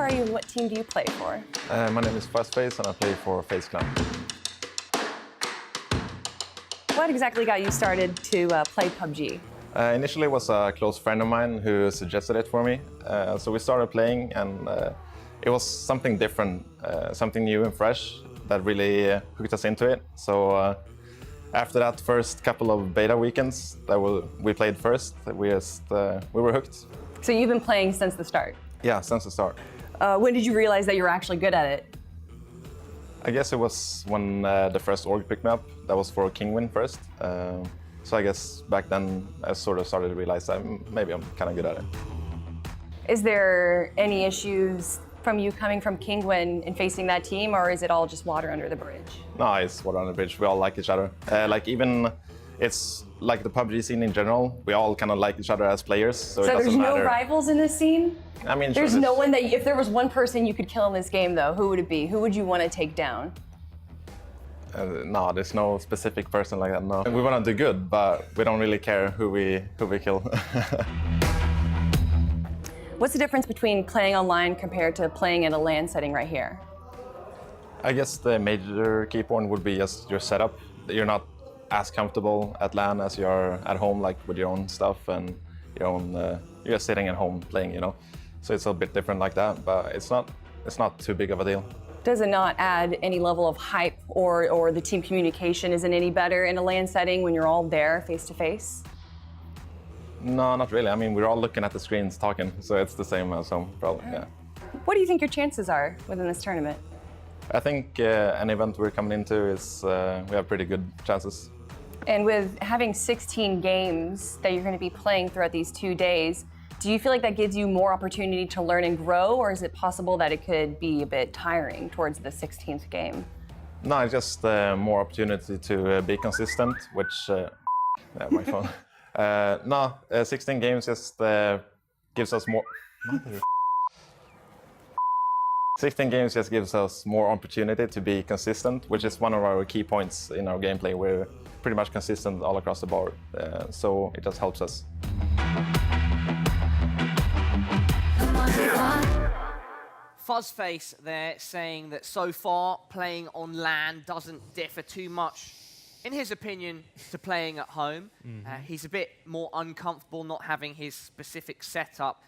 are you and what team do you play for? My name is Face and I play for Face Clan. What exactly got you started to play PUBG? Initially it was a close friend of mine who suggested it for me. So we started playing and it was something different, something new and fresh that really hooked us into it. So after that first couple of beta weekends that we played first, we were hooked. So you've been playing since the start? Yeah, since the start. When did you realize that you were actually good at it? I guess it was when the first org picked me up. That was for Kingwin first. So I guess back then I sort of started to realize that maybe I'm kind of good at it. Is there any issues from you coming from Kingwin and facing that team, or is it all just water under the bridge? No, it's water under the bridge. We all like each other. Like even it's like the PUBG scene in general. We all kind of like each other as players. So it there's doesn't no matter. rivals in this scene? I mean, there's sure, no one that, if there was one person you could kill in this game though, who would it be? Who would you want to take down? No, there's no specific person like that, no. We want to do good, but we don't really care who we kill. What's the difference between playing online compared to playing in a LAN setting right here? I guess the major key point would be just your setup. You're not as comfortable at LAN as you are at home, like with your own stuff and your own, you're just sitting at home playing, you know. So it's a bit different like that, but it's not too big of a deal. Does it not add any level of hype or the team communication isn't any better in a LAN setting when you're all there face to face? No, not really. I mean, we're all looking at the screens talking, so it's the same as home, probably, yeah. What do you think your chances are within this tournament? I think an event we're coming into is, we have pretty good chances. And with having 16 games that you're going to be playing throughout these 2 days, do you feel like that gives you more opportunity to learn and grow, or is it possible that it could be a bit tiring towards the 16th game? No, it's just more opportunity to be consistent, which, yeah, my phone. 16 games just gives us more. 16 games just gives us more opportunity to be consistent, which is one of our key points in our gameplay. We're pretty much consistent all across the board, so it just helps us. Fuzzface there saying that so far playing on LAN doesn't differ too much, in his opinion, to playing at home. He's a bit more uncomfortable not having his specific setup.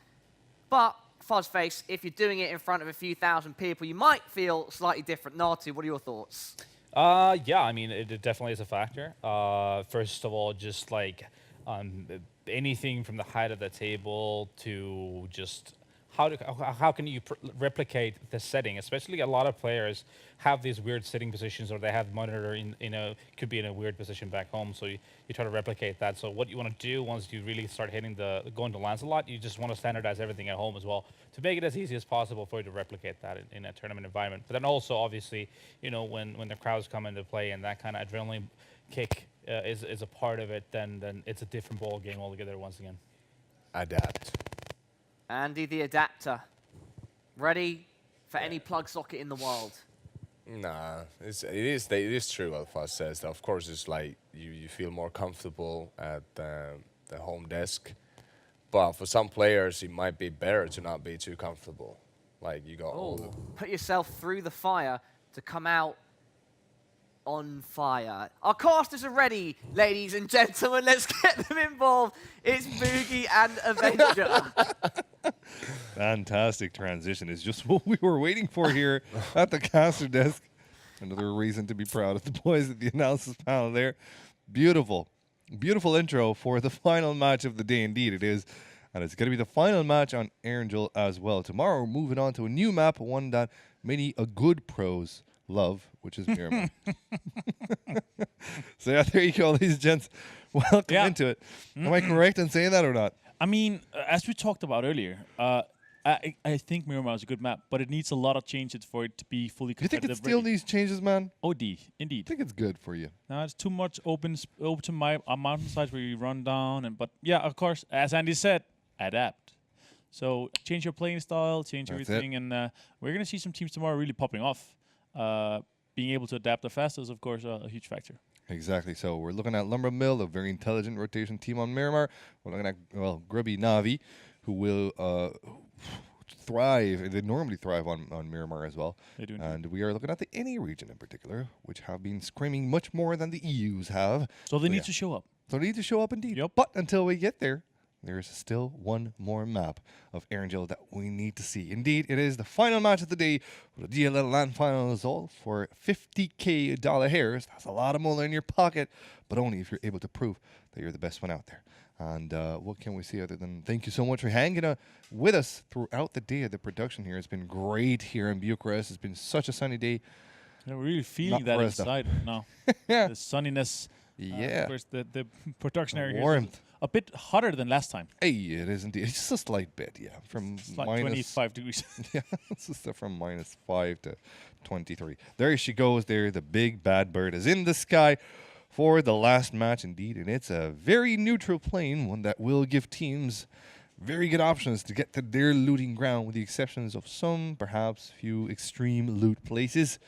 But Fuzzface, if you're doing it in front of a few thousand people, you might feel slightly different. Natu, what are your thoughts? Yeah, I mean, it definitely is a factor. First of all, just like anything from the height of the table to just how can you replicate the setting? Especially a lot of players have these weird sitting positions, or they have monitor could be in a weird position back home. So you try to replicate that. So what you want to do once you really start going to LANs a lot, you just want to standardize everything at home as well to make it as easy as possible for you to replicate that in a tournament environment. But then also, obviously, you know, when the crowds come into play and that kind of adrenaline kick is a part of it, then it's a different ball game altogether once again. Adapt. Andy the Adapter, ready for any plug socket in the world? Nah, it is true what Fuzz says. Of course, it's like you feel more comfortable at the home desk, but for some players, it might be better to not be too comfortable. Like you got all the put yourself through the fire to come out on fire. Our casters are ready, ladies and gentlemen. Let's get them involved. It's Boogie and Avenger. Fantastic transition. It's just what we were waiting for here at the caster desk. Another reason to be proud of the boys at the analysis panel there. Beautiful. Beautiful intro for the final match of the day. Indeed it is. And it's going to be the final match on Angel as well. Tomorrow we're moving on to a new map, one that many a good pros love, which is Miramar. So yeah, there you go, ladies and gents. Welcome into it. Am I correct in saying that or not? I mean, as we talked about earlier, I think Miramar is a good map, but it needs a lot of changes for it to be fully Do you competitive. think it still needs changes, man? Indeed. I think it's good for you. No, it's too much open mountainsides where you run down, but yeah, of course, as Andy said, adapt. So change your playing style, change everything, and we're gonna see some teams tomorrow really popping off. Being able to adapt the fastest is, of course, a huge factor. Exactly. So we're looking at Lumber Mill, a very intelligent rotation team on Miramar. We're looking at, well, Grubby Navi, who will thrive. They normally thrive on Miramar as well. They do. And we are looking at the NA region in particular, which have been screaming much more than the EUs have. So they need yeah. to show up. So they need to show up indeed. Yep. But until we get there, there's still one more map of Erangel that we need to see. Indeed, it is the final match of the day for the GLL LAN Finals, all for $50K hairs. That's a lot of money in your pocket, but only if you're able to prove that you're the best one out there. And what can we say other than thank you so much for hanging with us throughout the day of the production here. It's been great here in Bucharest. It's been such a sunny day. Yeah, we're really feeling Not that for us, though. inside now. Yeah. The sunniness. Yeah. Of course, the production area here is Warmth. a bit hotter than last time. Hey, it is indeed. It's just a slight bit, yeah. From It's like minus 25 degrees. yeah, it's just from -5 to 23. There she goes there. The big bad bird is in the sky for the last match indeed. And it's a very neutral plane, one that will give teams very good options to get to their looting ground, with the exceptions of some, perhaps, few extreme loot places.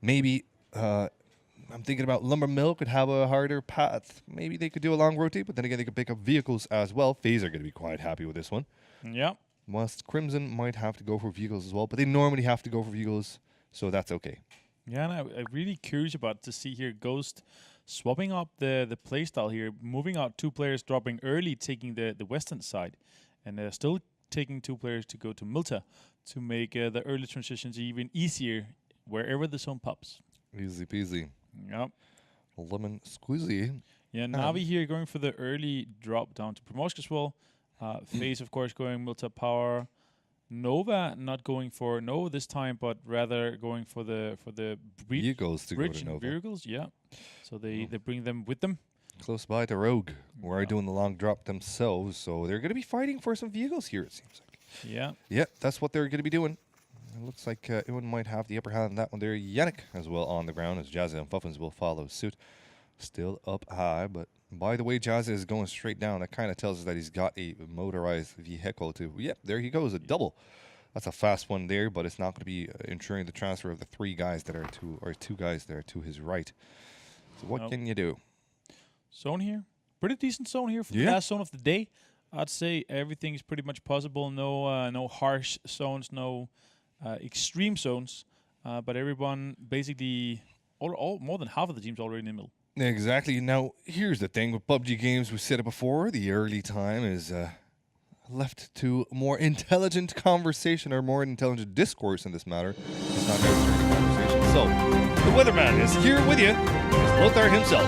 Maybe, I'm thinking about Lumber Mill could have a harder path. Maybe they could do a long rotate, but then again, they could pick up vehicles as well. FaZe are going to be quite happy with this one. Yeah. Whilst Crimson might have to go for vehicles as well, but they normally have to go for vehicles, so that's okay. Yeah, and I'm really curious about to see here Ghost swapping up the playstyle here, moving out 2 players, dropping early, taking the western side, and still taking 2 players to go to Milta to make the early transitions even easier wherever the zone pops. Easy peasy. Yep. Lemon squeezy. Yeah, Navi here going for the early drop down to Primorsk as well. FaZe, of course, going Milta Power. Nova not going for Nova this time, but rather going for the Vehicles to go bridge to and Nova. vehicles. Yeah, so they bring them with them. Close by to Rogue, who are doing the long drop themselves, so they're going to be fighting for some vehicles here, it seems like. Yeah. Yeah, that's what they're going to be doing. It looks like Ewan might have the upper hand on that one there. Yannick as well on the ground, as Jazzy and Fuffins will follow suit. Still up high, but by the way, Jazzy is going straight down. That kind of tells us that he's got a motorized vehicle too. Yep, there he goes, a double. That's a fast one there, but it's not going to be ensuring the transfer of the 3 guys that are to, or 2 guys that are to his right. So what can you do? Zone here, pretty decent zone here for the last zone of the day. I'd say everything is pretty much possible. No harsh zones, no extreme zones, but everyone basically, all more than half of the team's already in the middle. Exactly. Now, here's the thing with PUBG games. We said it before. The early time is left to more intelligent conversation or more intelligent discourse in this matter. It's not necessarily conversation. So, the Weatherman is here with you. It's Lothar himself.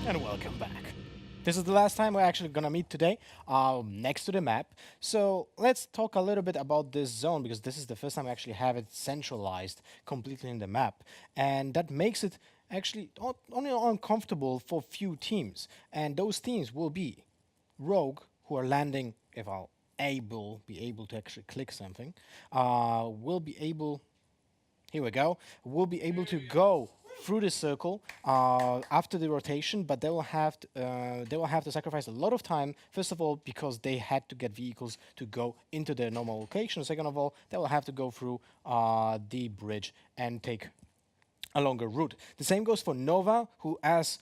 And welcome back. This is the last time we're actually gonna meet today, next to the map. So let's talk a little bit about this zone, because this is the first time we actually have it centralized completely in the map. And that makes it actually only uncomfortable for few teams. And those teams will be Rogue, who are landing, if I'll be able to actually click something, will be able, here we go, will be able to go through the circle after the rotation, but they will have to sacrifice a lot of time. First of all, because they had to get vehicles to go into their normal location. Second of all, they will have to go through the bridge and take a longer route. The same goes for Nova, who, as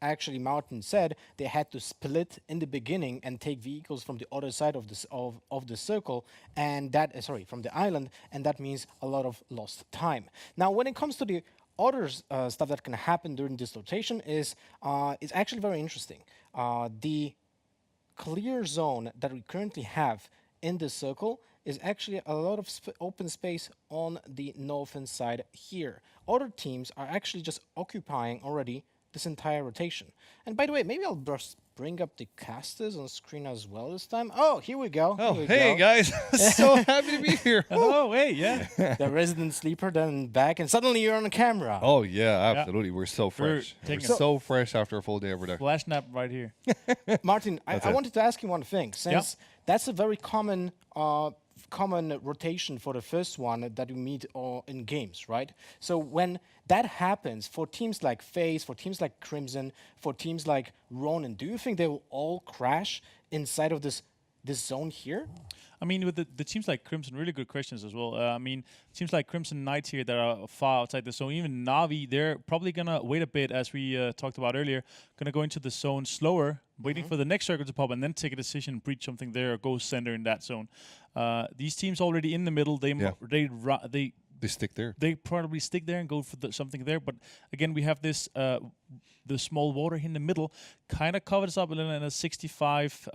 actually Martin said, they had to split in the beginning and take vehicles from the other side of the circle, and that from the island, and that means a lot of lost time. Now, when it comes to the other stuff that can happen during this rotation is it's actually very interesting. The clear zone that we currently have in this circle is actually a lot of open space on the northern side here. Other teams are actually just occupying already this entire rotation. And by the way, maybe I'll just bring up the casters on screen as well this time. Oh, here we go. Oh, here we hey go. guys. So happy to be here. Oh, hey, yeah. The resident sleeper then back, and suddenly you're on the camera. Oh, yeah, absolutely. We're so fresh. We're taking so fresh after a full day of production. Flash nap right here. Martin, I wanted to ask you one thing, since Yeah. that's a very common rotation for the first one that you meet in games, right? So when that happens for teams like FaZe, for teams like Crimson, for teams like Ronin, do you think they will all crash inside of this this zone here? I mean, with the teams like Crimson, really good questions as well. I mean, teams like Crimson Knights here that are far outside the zone, even Na'Vi, they're probably going to wait a bit, as we talked about earlier, going to go into the zone slower, waiting for the next circle to pop, and then take a decision, breach something there, or go center in that zone. These teams already in the middle, They stick there. They probably stick there and go for something there. But again, we have this the small water in the middle, kind of covers up a little in a 65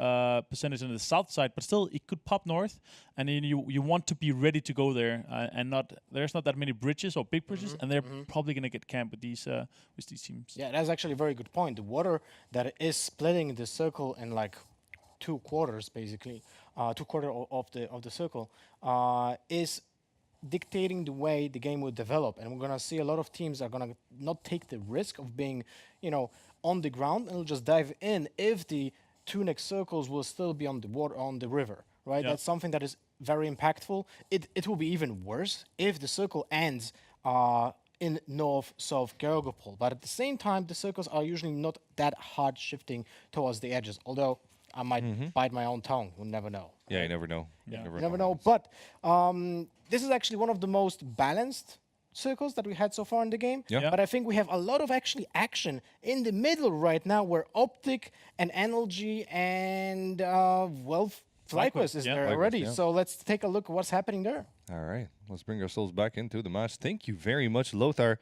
percentage on the south side, but still it could pop north, and then you want to be ready to go there, and there's not that many bridges or big bridges, and they're probably gonna get camped with these teams. Yeah, that's actually a very good point. The water that is splitting the circle in like 2 quarters, basically, 2 quarters of the circle, is dictating the way the game will develop, and we're gonna see a lot of teams are gonna not take the risk of being, on the ground, and will just dive in if the 2 next circles will still be on the water, on the river, right? Yeah. That's something that is very impactful. It will be even worse if the circle ends in north-south Gergopol, but at the same time, the circles are usually not that hard shifting towards the edges, although I might bite my own tongue. We'll never know. Yeah, you never know. Yeah. You never know. But this is actually one of the most balanced circles that we had so far in the game. Yeah. But I think we have a lot of action in the middle right now, where Optic and NLG and FlyQuest is there FlyQuest, already. yeah. So let's take a look at what's happening there. All right, let's bring ourselves back into the match. Thank you very much, Lothar.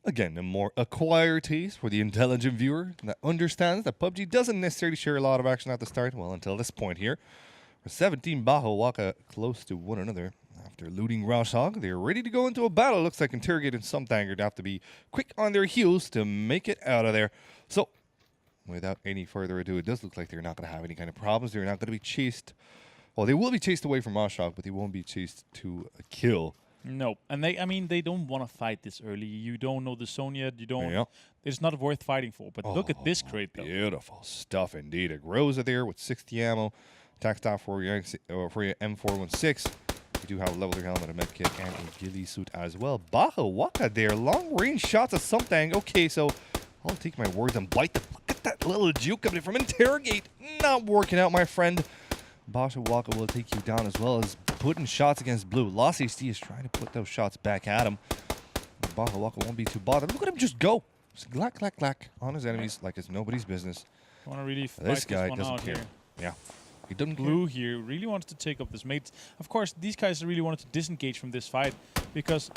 Again, a more acquired taste for the intelligent viewer that understands that PUBG doesn't necessarily share a lot of action at the start. Well, until this point here. For 17 Bajo Waka close to one another. After looting Raushog, they're ready to go into a battle. Looks like Interrogate and Sometanger have to be quick on their heels to make it out of there. So, without any further ado, it does look like they're not going to have any kind of problems. They're not going to be chased. Well, they will be chased away from Raushog, but they won't be chased to a kill. No, and they don't want to fight this early. You don't know the zone yet. You don't. Yeah. It's not worth fighting for. But look at this crate, though. Beautiful stuff indeed. A Groza there with 60 ammo. Attack stop for your M416. We do have a leveler helmet, a medkit, and a ghillie suit as well. Baja Waka there. Long range shots of something. Okay, so I'll take my words and bite them. Look at that little juke coming from Interrogate. Not working out, my friend. Baja Waka will take you down, as well as putting shots against Blue. Lost HD is trying to put those shots back at him. Baja Waka won't be too bothered. Look at him just go. Just glack, glack, glack on his enemies like it's nobody's business. Want to really fight This guy one doesn't out care. here. Yeah. He doesn't Blue here really wants to take up this mate. Of course, these guys really wanted to disengage from this fight because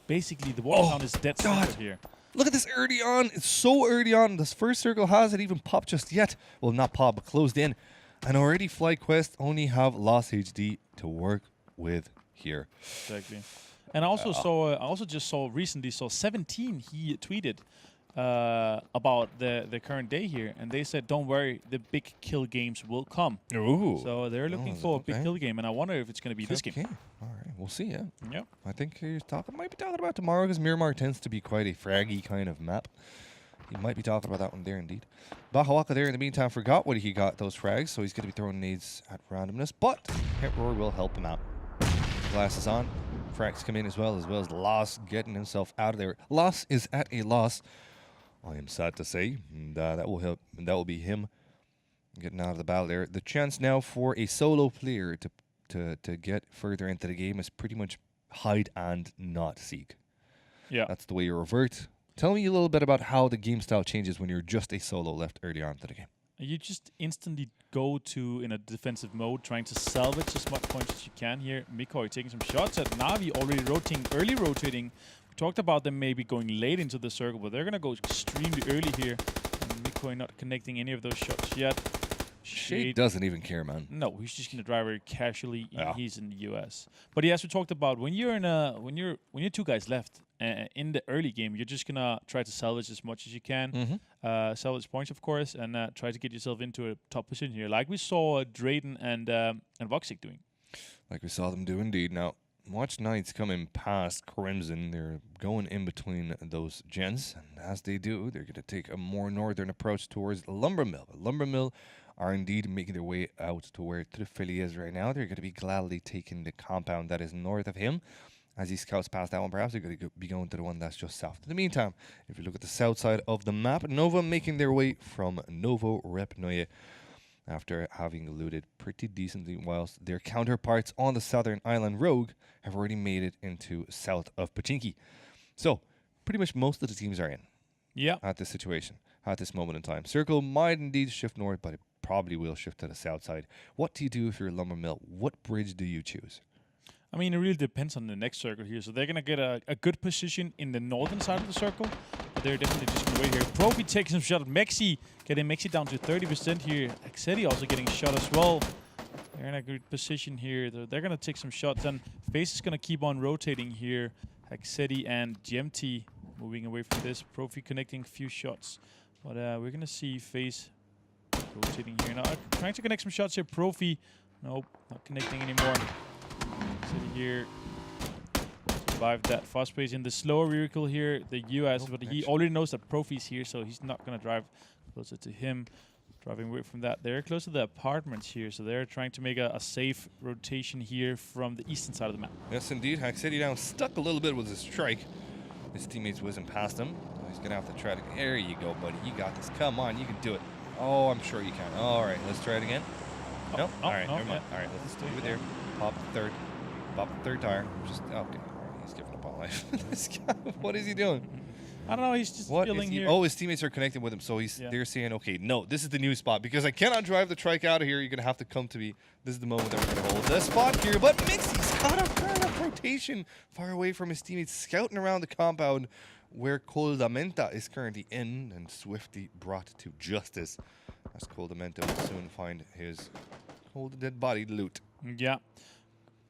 basically the water town is dead center here. Look at this early on. It's so early on. This first circle hasn't even popped just yet. Well, not popped, but closed in. And already FlyQuest only have Lost HD to work with here. Exactly. And I also just recently saw 17. He tweeted about the current day here, and they said, "Don't worry, the big kill games will come." Ooh. So they're looking for a big kill game, and I wonder if it's going to be this game. All right, we'll see. Yeah. Yep. I think he's might be talking about tomorrow, because Miramar tends to be quite a fraggy kind of map. He might be talking about that one there indeed. Baja Waka there in the meantime forgot what he got those frags, so he's going to be throwing nades at randomness, but Hit Roar will help him out. Glasses on. Frags come in as well as Loss getting himself out of there. Loss is at a loss, I am sad to say. And, that will be him getting out of the battle there. The chance now for a solo player to get further into the game is pretty much hide and not seek. Yeah. That's the way you revert. Tell me a little bit about how the game style changes when you're just a solo left early on to the game. You just instantly go in a defensive mode, trying to salvage as much points as you can here. Mikoi taking some shots at Na'Vi, already early rotating. We talked about them maybe going late into the circle, but they're going to go extremely early here. And Mikoi not connecting any of those shots yet. Shade doesn't even care, man. No, he's just gonna drive very casually. He's in the US. But as we talked about, when you're 2 guys left in the early game, you're just gonna try to salvage as much as you can, salvage points, of course, and try to get yourself into a top position here, like we saw Drayden and Voxic doing. Like we saw them do indeed. Now, watch Knights coming past Crimson. They're going in between those gens, and as they do, they're gonna take a more northern approach towards Lumber Mill. Lumber Mill are indeed making their way out to where Trifili is right now. They're going to be gladly taking the compound that is north of him. As he scouts past that one, perhaps they're going to be going to the one that's just south. In the meantime, if you look at the south side of the map, Nova making their way from Novo Repnoye. after having looted pretty decently, whilst their counterparts on the southern island Rogue have already made it into south of Pachinki. So, pretty much most of the teams are in Yeah. at this situation, at this moment in time. Circle might indeed shift north, but it probably will shift to the south side. What do you do if you're Lumber Mill? What bridge do you choose? I mean, it really depends on the next circle here. So they're going to get a good position in the northern side of the circle. But they're definitely just going to wait here. Profi taking some shot at Mexi. Getting Mexi down to 30% here. Axeti also getting shot as well. They're in a good position here. They're going to take some shots. And FaZe is going to keep on rotating here. Axeti and GMT moving away from this. Profi connecting a few shots. But we're going to see FaZe rotating here. Now, trying to connect some shots here. Profi, nope, not connecting anymore. Sitting here, survived that fast pace in the slower vehicle here, the US, but he already knows that Profi's here, so he's not going to drive closer to him. Driving away from that. They're close to the apartments here, so they're trying to make a safe rotation here from the eastern side of the map. Yes, indeed. Axeti down stuck a little bit with his strike. His teammates whizzing past him. He's going to have to try to... There you go, buddy. You got this. Come on, you can do it. Oh, I'm sure you can. All right, let's try it again. Nope. All right, never mind. All right, let's do it there. Pop the third. Pop the third tire. Just okay. All right, he's giving up on life. This guy, what is he doing? I don't know. He's just chilling here. Oh, his teammates are connecting with him, so they're saying, okay, no, this is the new spot because I cannot drive the trike out of here. You're gonna have to come to me. This is the moment that we're gonna hold the spot here. But Mixi's got a kind of rotation far away from his teammates, scouting around the compound where Coldamenta is currently in, and swiftly brought to justice as Coldamenta will soon find his cold dead body loot. Yeah.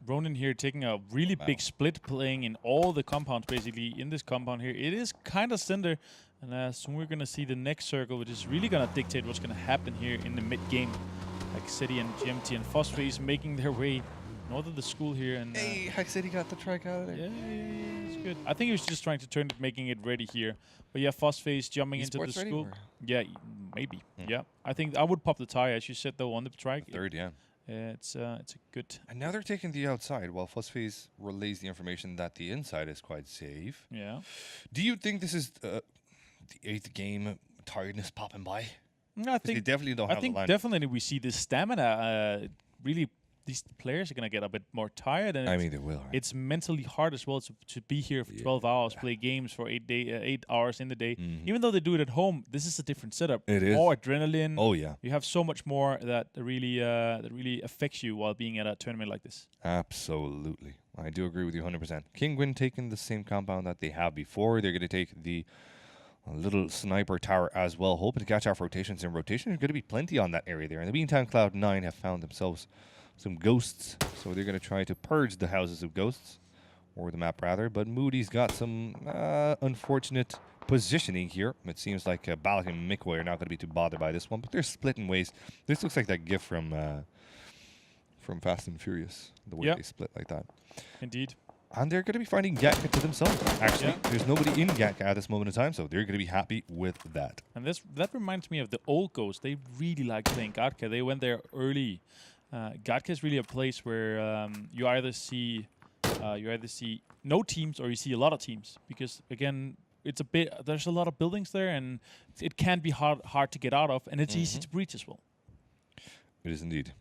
Ronin here taking a really big split, playing in all the compounds, basically, in this compound here. It is kind of cinder, and soon we're going to see the next circle, which is really going to dictate what's going to happen here in the mid-game. Like City and GMT and Phosphase making their way north of the school here. And hey, City got the trike out of there. Yeah, it's good. I think he was just trying to turn it, making it ready here. But yeah, Phosphase jumping into the school. Yeah, maybe. Yeah, I think I would pop the tire, as you said, though, on the trike. Third, yeah. It's a good. And now they're taking the outside while Phosphase relays the information that the inside is quite safe. Yeah. Do you think this is the 8th game tiredness popping by? No, I think they definitely don't have the line. Definitely we see this stamina. Really, these players are gonna get a bit more tired, and I mean they will. Right? It's mentally hard as well to be here for 12 hours, play games for 8 hours in the day. Even though they do it at home, this is a different setup. It is more adrenaline. Oh yeah, you have so much more that really affects you while being at a tournament like this. Absolutely, I do agree with you 100%. Kingwin taking the same compound that they have before. They're gonna take the little sniper tower as well, hoping to catch off rotations. And rotation is going to be plenty on that area there. In the meantime, Cloud9 have found themselves some ghosts, so they're going to try to purge the houses of ghosts, or the map rather. But Moody's got some unfortunate positioning here. It seems like Balak and Mikway are not going to be too bothered by this one, but they're splitting ways. This looks like that gif from Fast and Furious, the way they split like that. Indeed. And they're going to be finding Gatka to themselves. Actually, there's nobody in Gatka at this moment in time, so they're going to be happy with that. And that reminds me of the old Ghosts. They really like playing Gatka. They went there early. Gatka is really a place where you either see no teams or you see a lot of teams, because again, there's a lot of buildings there, and it can be hard to get out of, and it's easy to breach as well. It is indeed.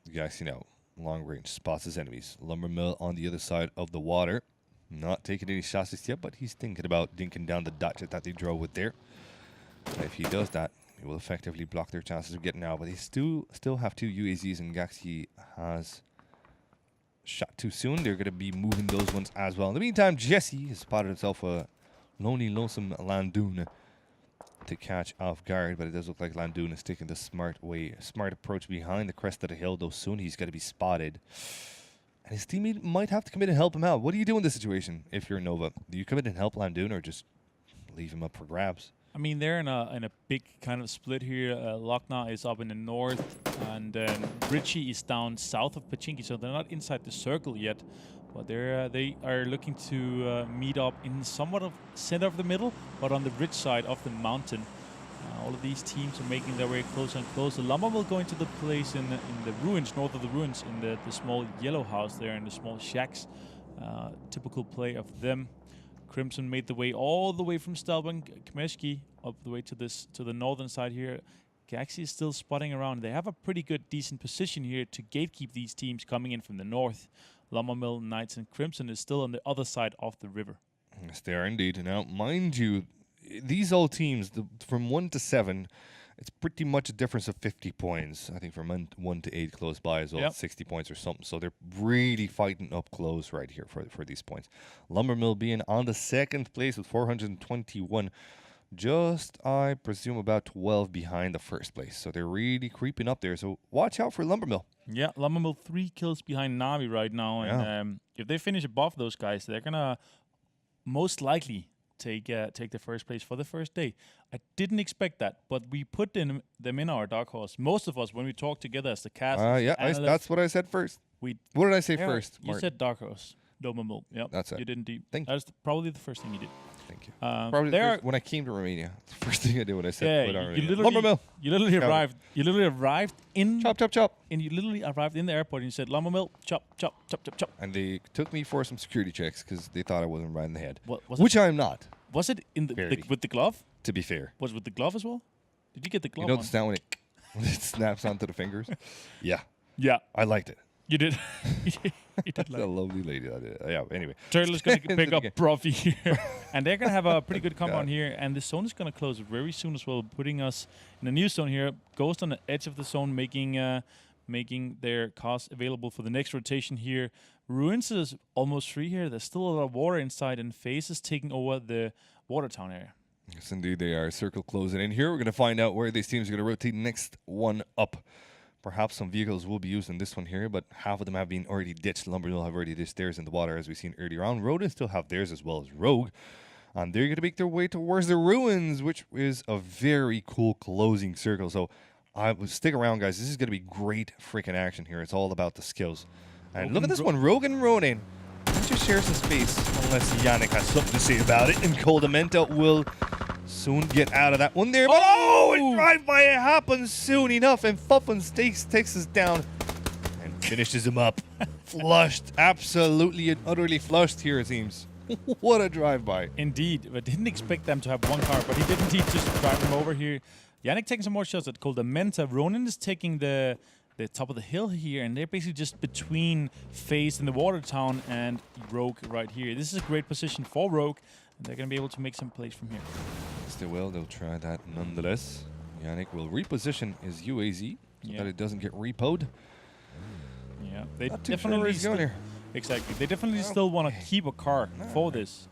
The Galaxy now long range spots his enemies. Lumbermill on the other side of the water, not taking any shots just yet, but he's thinking about dinking down the Dutch that they drove with there. And if he does that, he will effectively block their chances of getting out. But they still have 2 UAZs, and Galaxy has shot too soon. They're going to be moving those ones as well. In the meantime, Jesse has spotted himself a lonely, lonesome Landoon to catch off guard, but it does look like Landoon is taking the smart approach behind the crest of the hill, though soon he's going to be spotted. And his teammate might have to come in and help him out. What do you do in this situation if you're Nova? Do you come in and help Landoon, or just leave him up for grabs? I mean, they're in a big kind of split here. Lochna is up in the north, and Richie is down south of Pachinki, so they're not inside the circle yet. But they are looking to meet up in somewhat of center of the middle, but on the ridge side of the mountain. All of these teams are making their way closer and closer. Lama will go into the place in the ruins, north of the ruins, in the small yellow house there, in the small shacks. Typical play of them. Crimson made the way all the way from Stalbank, Kmeski, up the way to the northern side here. Galaxy is still spotting around. They have a pretty good, decent position here to gatekeep these teams coming in from the north. Lumbermill, Knights, and Crimson is still on the other side of the river. Yes, they are indeed. Now, mind you, these all teams, from 1 to 7, it's pretty much a difference of 50 points. I think from 1 to 8 close by as well, 60 points or something. So they're really fighting up close right here for these points. Lumbermill being on the 2nd place with 421. Just, I presume, about 12 behind the 1st place. So they're really creeping up there. So watch out for Lumbermill. Yeah, Lumbermill 3 kills behind Navi right now. And if they finish above those guys, they're going to most likely take the 1st place for the first day. I didn't expect that, but we put them in our dark horse. Most of us, when we talk together as the cast, that's what I said first. What did I say first? You said dark horse. Lumbermill. Yep. That's it. You didn't. Thank you. That's probably the first thing you did. Thank you. Probably when I came to Romania, the first thing I did when I said Lumbermill. You literally arrived. You literally arrived in chop, and you literally arrived in the airport and you said Lumbermill, chop. And they took me for some security checks because they thought I wasn't right in the head, was which I'm not. Was it in with the glove? To be fair, was it with the glove as well? Did you get the glove? You know the sound when it snaps onto the fingers. Yeah, I liked it. You did. That's a lovely lady. Yeah. Anyway, Turtle is going to pick up Profi here, and they're going to have a pretty good compound here. And the zone is going to close very soon as well, putting us in a new zone here. Ghost on the edge of the zone, making their cars available for the next rotation here. Ruins is almost free here. There's still a lot of water inside, and FaZe is taking over the water town area. Yes, indeed, they are. Circle closing in here. We're going to find out where these teams are going to rotate next one up. Perhaps some vehicles will be used in this one here, but half of them have been already ditched. Lumbermill have already ditched theirs in the water, as we've seen earlier on. Rodent still have theirs as well as Rogue. And they're going to make their way towards the ruins, which is a very cool closing circle. So I will stick around, guys. This is going to be great freaking action here. It's all about the skills. And look at this one, Rogue and Ronin. He just shares some space, unless Yannick has something to say about it. And Coldamenta will soon get out of that one there. But a drive-by it happens soon enough. And Fuffin takes us down and finishes him up. Flushed. Absolutely and utterly flushed here, it seems. What a drive-by. Indeed. I didn't expect them to have one car, but he did indeed just drive him over here. Yannick taking some more shots at Coldamenta. Ronin is taking the top of the hill here, and they're basically just between FaZe in the water town and Rogue right here. This is a great position for Rogue, and they're going to be able to make some plays from here. Yes, they will. They'll try that nonetheless. Yannick will reposition his UAZ so that it doesn't get repoed. Yeah, they Not too sure where he's going here. Exactly. They definitely still want to keep a car for this.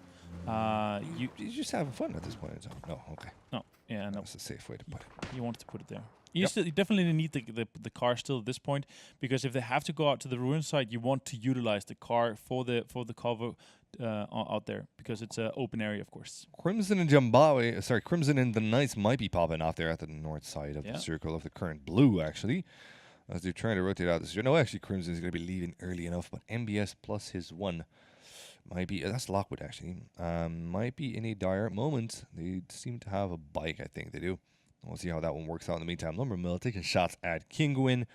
You're just having fun at this point in time. No, okay. No, yeah, no. That's a safe way to put it. You wanted to put it there. You definitely need the car still at this point, because if they have to go out to the ruin site, you want to utilize the car for the cover out there, because it's an open area, of course. Crimson and Crimson and the Knights might be popping out there at the north side of the circle of the current blue, actually, as they're trying to rotate out this. No, actually, Crimson is going to be leaving early enough, but MBS plus his one might be, that's Lockwood actually, might be in a dire moment. They seem to have a bike, I think they do. We'll see how that one works out in the meantime. Lumbermill taking shots at Kinguin,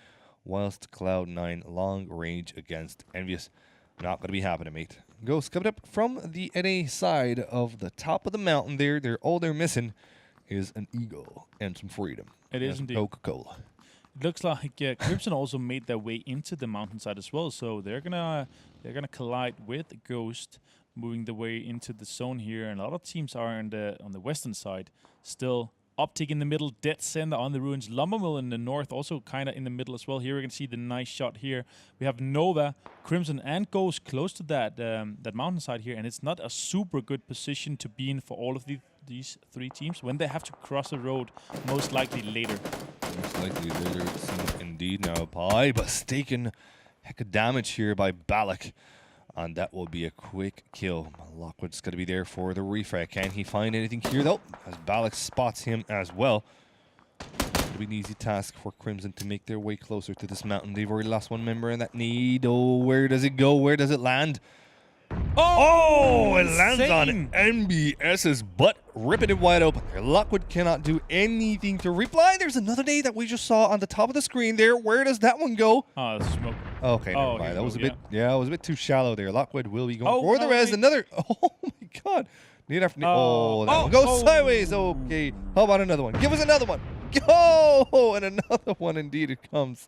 whilst Cloud9 long range against Envious. Not going to be happening, mate. Ghost coming up from the NA side of the top of the mountain there. All they're missing is an eagle and some freedom. It is indeed. Coca-Cola. It looks like Crimson also made their way into the mountainside as well, so they're gonna collide with Ghost, moving their way into the zone here. And a lot of teams are on the western side still. Optic in the middle, dead center on the ruins. Lumbermill in the north, also kind of in the middle as well. Here we can see the nice shot here. We have Nova, Crimson, and Ghost close to that mountainside here, and it's not a super good position to be in for all of these three teams when they have to cross the road, most likely later. Most likely later, it seems indeed. Now, Bus taking heck of damage here by Balak. And that will be a quick kill. Lockwood's going to be there for the refrag. Can he find anything here, though? As Balak spots him as well. It'll be an easy task for Crimson to make their way closer to this mountain. They've already lost one member in that need. Oh, where does it go? Where does it land? Oh, it lands on MBS's butt, ripping it wide open. Lockwood cannot do anything to reply. There's another nade that we just saw on the top of the screen there. Where does that one go? Oh, it's smoke. Okay, never mind. That was a bit, it was a bit too shallow there. Lockwood will be going for the res. Another, oh my God. Need after, that one goes sideways. Okay, how about another one? Give us another one. go! And another one, indeed, it comes.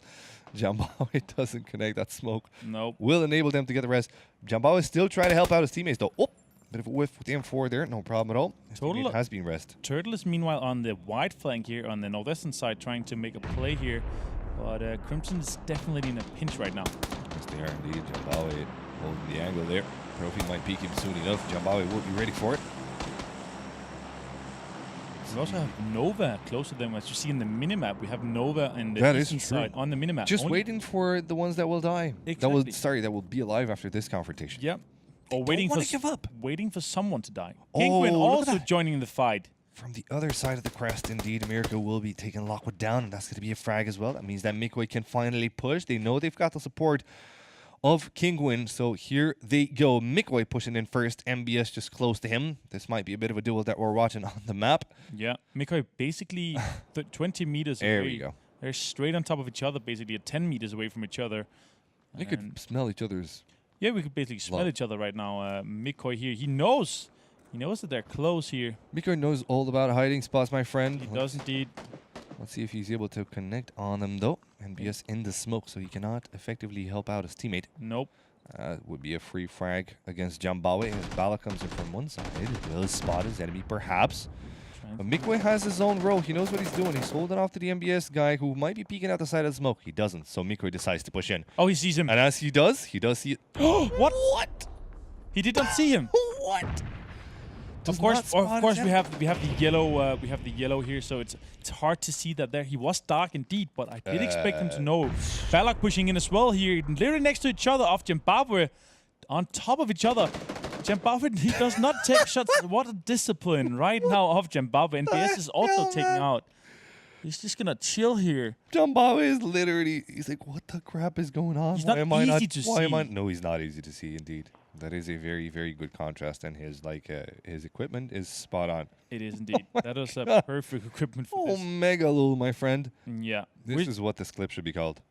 Jambawe doesn't connect that smoke. Nope. Will enable them to get the rest. Jambawe is still trying to help out his teammates, though. Oh, bit of a whiff with the M4 there. No problem at all. His teammate has been rest. Turtle is meanwhile on the wide flank here, on the northwestern side, trying to make a play here. But Crimson is definitely in a pinch right now. Yes, they are indeed. Jambawe holding the angle there. Profi might peek him soon enough. Jambawe will be ready for it. We also have Nova close to them. As you see in the minimap, we have Nova and the That is eastern true. side on the minimap. Just Only- waiting for the ones that will die. Exactly. That will be alive after this confrontation. Yep. Or don't waiting for wanna give up. waiting for someone to die. Oh, Penguin look at also that. joining the fight. From the other side of the crest, indeed, America will be taking Lockwood down, and that's going to be a frag as well. That means that Mikoi can finally push. They know they've got the support of Kingwin, so here they go. Mikoi pushing in first, MBS just close to him. This might be a bit of a duel that we're watching on the map. Yeah, Mikoi basically 20 meters There away. we go. They're straight on top of each other, basically at 10 meters away from each other. They could smell each other's. Yeah, we could basically smell Love. each other right now. Mikoi here, he knows that they're close here. Mikoi knows all about hiding spots, my friend. He does indeed. Let's see if he's able to connect on them, though. MBS in the smoke, so he cannot effectively help out his teammate. Nope. Would be a free frag against Jambawe. As Bala comes in from one side, will spot his enemy, perhaps. But Mikoi has his own role. He knows what he's doing. He's holding off to the MBS guy who might be peeking out the side of the smoke. He doesn't, so Mikoi decides to push in. Oh, he sees him. And as he does see it. What? What? He did not see him. What? Of course, we have the yellow here, so it's hard to see that there. He was dark indeed, but I did expect him to know. Balak pushing in as well here, literally next to each other off Zimbabwe, on top of each other. Zimbabwe, he does not take shots. What a discipline right now of Zimbabwe. And BS is also taking out. He's just gonna chill here. Jambawe is literally, he's like, what the crap is going on? He's not easy to see. No, he's not easy to see, indeed. That is a very, very good contrast, and his his equipment is spot on. It is indeed. That is a perfect equipment for this. Omega Lul, my friend. Yeah. This is what this clip should be called.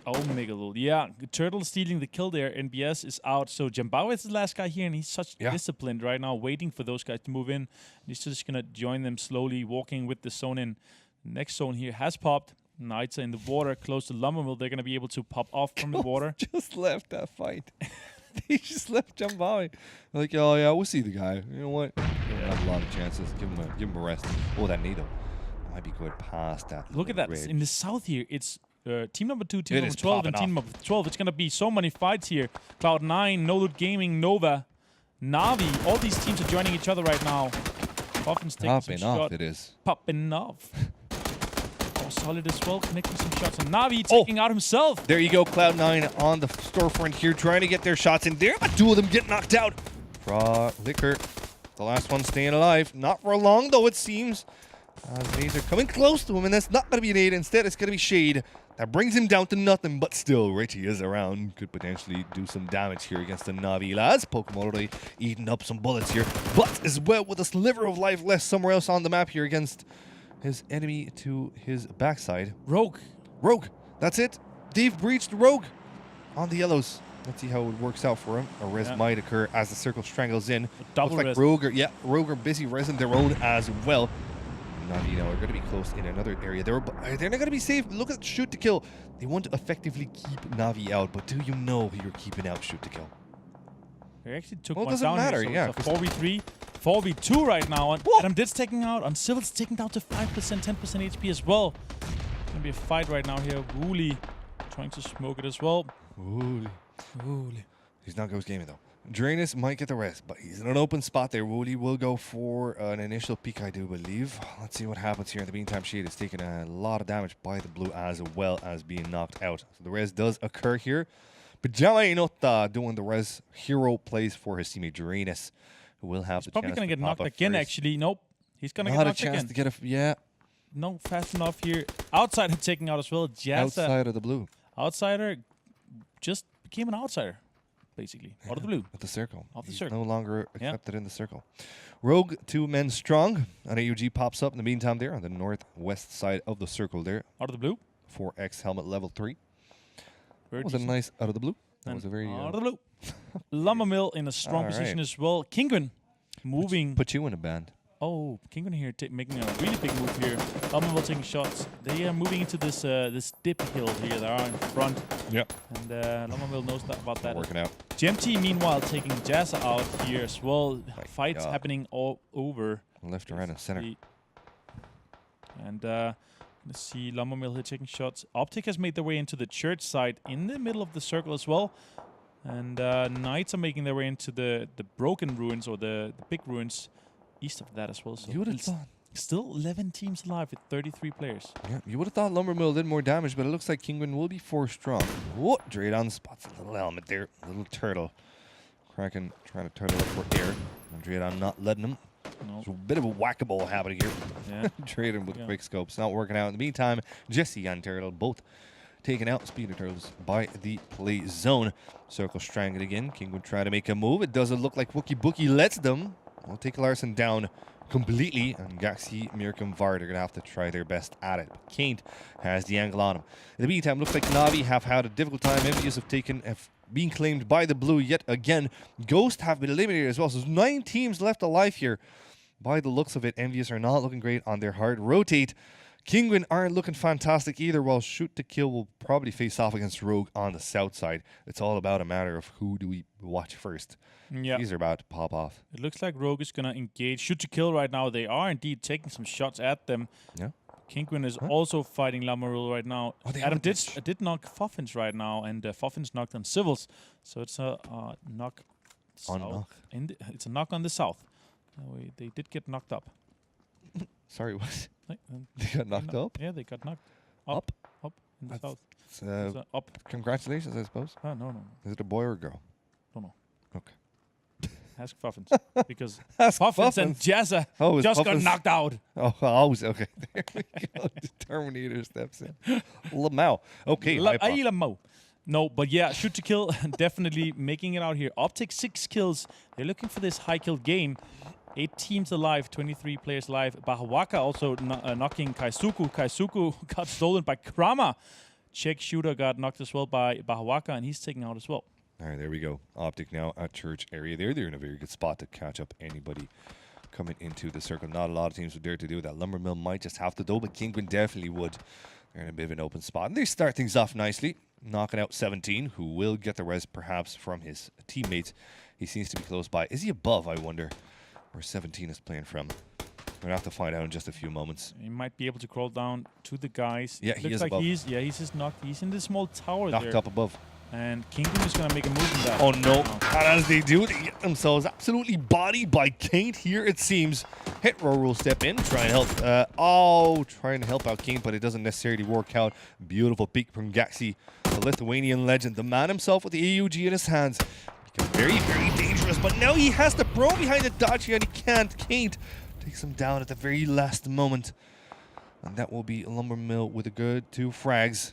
Omega Lul. Yeah. Turtle stealing the kill there. NBS is out. So Jambawe is the last guy here, and he's such disciplined right now, waiting for those guys to move in. He's just gonna join them slowly, walking with the zone in. Next zone here has popped. Knights are in the water, close to Lumbermill. They're gonna be able to pop off from the water. Just left that fight. They just left Jambawe. Like, oh yeah, we'll see the guy. You know what? Have a lot of chances. Give him a rest. Oh, that Nado might be good past that. Look at that. Red. In the south here, it's team number 2, team It number is 12, and popping team number 12. It's gonna be so many fights here. Cloud9, No Loot Gaming, Nova, Navi. All these teams are joining each other right now. Puffin's taking some Popping off, shot. it is. Popping off. Solid as well, connecting some shots. And Navi taking out himself. There you go, Cloud9 on the storefront here, trying to get their shots in there, but two of them get knocked out. Liquor, the last one staying alive. Not for long, though, it seems. Nades are coming close to him, and that's not going to be an aid. Instead, it's going to be Shade. That brings him down to nothing, but still, Richie is around. Could potentially do some damage here against the Navi lads. Pokemon already eating up some bullets here, but as well with a sliver of life left somewhere else on the map here against his enemy to his backside. Rogue. That's it. They've breached Rogue on the yellows. Let's see how it works out for him. A res might occur as the circle strangles in. Double Looks like res. Rogue are busy resing their own as well. Navi now are going to be close in another area. They're not going to be safe. Look at shoot to kill. They want to effectively keep Navi out, but do you know who you're keeping out shoot to kill? They actually took Well, it one doesn't down matter, here, so yeah, it's a 4v3, 4v2 right now. And Adam Dit's taking out, and Civil's taking down to 5%, 10% HP as well. Gonna be a fight right now here. Wooly trying to smoke it as well. Wooly. He's not Ghost Gaming, though. Drainus might get the rest, but he's in an open spot there. Wooly will go for an initial peek, I do believe. Let's see what happens here. In the meantime, Shade is taking a lot of damage by the blue as well as being knocked out. So the res does occur here. But Jama Inota doing the res hero plays for his teammate Drainus, who will have the Probably chance gonna to get pop knocked up again, first. actually. Nope. He's gonna Not get a knocked chance again. to get a No, fast enough here. Outsider taking out as well. Jazza. outside of the blue. Outsider just became an outsider, basically. Out of the blue. At the circle. Off the He's circle. no longer accepted in the circle. Rogue, 2 men strong. An AUG pops up in the meantime there on the northwest side of the circle there. Out of the blue. 4X helmet level 3. Very That was a decent. nice out of the blue. That And was a very... out of the blue. Lumbermill in a strong All position right. as well. Kingwin moving. Put you in a band. Oh, Kingun here making a really big move here. Lammermill taking shots. They are moving into this this dip hill here. They are in front. Yep. And Lammermill knows about that. Working out. GMT, meanwhile, taking Jazza out here as well. Fights God. happening all over. Left, right, and center. And let's see, Lammermill here taking shots. Optic has made their way into the church side in the middle of the circle as well. And Knights are making their way into the broken ruins or the big ruins east of that as well. So You would have thought. still 11 teams alive with 33 players. Yeah, you would have thought Lumbermill did more damage, but it looks like Kingun will be 4 strong. Whoa, Drade on the spots a little element there. Little turtle. Kraken trying to turtle up for air. And Drade not letting him. No. There's a bit of a whack-a-mole happening here. Yeah. Drade with quick scopes. Not working out. In the meantime, Jesse and Turtle both taken out. Speeder Turtles by the play zone. Circle strangled again. King would try to make a move. It doesn't look like Wookie Bookie lets them. We'll take Larson down completely, and Gaxi, Mirkum, Vard are going to have to try their best at it. But Kaint has the angle on him. In the meantime, looks like Navi have had a difficult time. Envious have been claimed by the blue yet again. Ghost have been eliminated as well. So there's 9 teams left alive here. By the looks of it, Envious are not looking great on their hard rotate. Kinguin aren't looking fantastic either, while Shoot to Kill will probably face off against Rogue on the south side. It's all about a matter of who do we watch first. Yeah. These are about to pop off. It looks like Rogue is going to engage. Shoot to Kill right now. They are indeed taking some shots at them. Yeah. Kinguin is also fighting Lamarul right now. Oh, they Adam are good. did knock Foffins right now, and Foffins knocked on Civils. So it's a knock. On south. knock. It's a knock on the south. They did get knocked up. Sorry, what? Like, They got knocked up? Yeah, they got knocked up in the south. So, Up. congratulations, I suppose. No. Is it a boy or a girl? Don't know. Okay. Ask Foffins. Because Ask Foffins and Fuffins. Jazza just got Fuffins- knocked out. Oh, always okay. There we go. The Terminator steps in. Lamau. Okay. Hyper. Mo. No, but yeah, Shoot to Kill definitely making it out here. Optic 6 kills. They're looking for this high kill game. 8 teams alive, 23 players alive. Bahawaka also knocking Kaisuku. Kaisuku got stolen by Krama. Czech Shooter got knocked as well by Bahawaka, and he's taken out as well. All right, there we go. Optic now at church area there. They're in a very good spot to catch up anybody coming into the circle. Not a lot of teams would dare to do that. Lumbermill might just have to do, but Kinguin definitely would. They're in a bit of an open spot. And they start things off nicely, knocking out 17, who will get the res perhaps from his teammates. He seems to be close by. Is he above, I wonder, where 17 is playing from? We're going to have to find out in just a few moments. He might be able to crawl down to the guys. Yeah, It he looks is like above. he's just knocked. He's in the small tower Knocked there. up above. And Kingdom is going to make a move in that. Oh no, and as they do, they get themselves absolutely bodied by Kaint here, it seems. Hit Row will step in, try and help. Trying to help out Kaint, but it doesn't necessarily work out. Beautiful peek from Gaxi, the Lithuanian legend, the man himself with the AUG in his hands. Become very, very dangerous, but now he has to pro behind the dodge here, and he can't. Kaint takes him down at the very last moment. And that will be Lumbermill with a good 2 frags.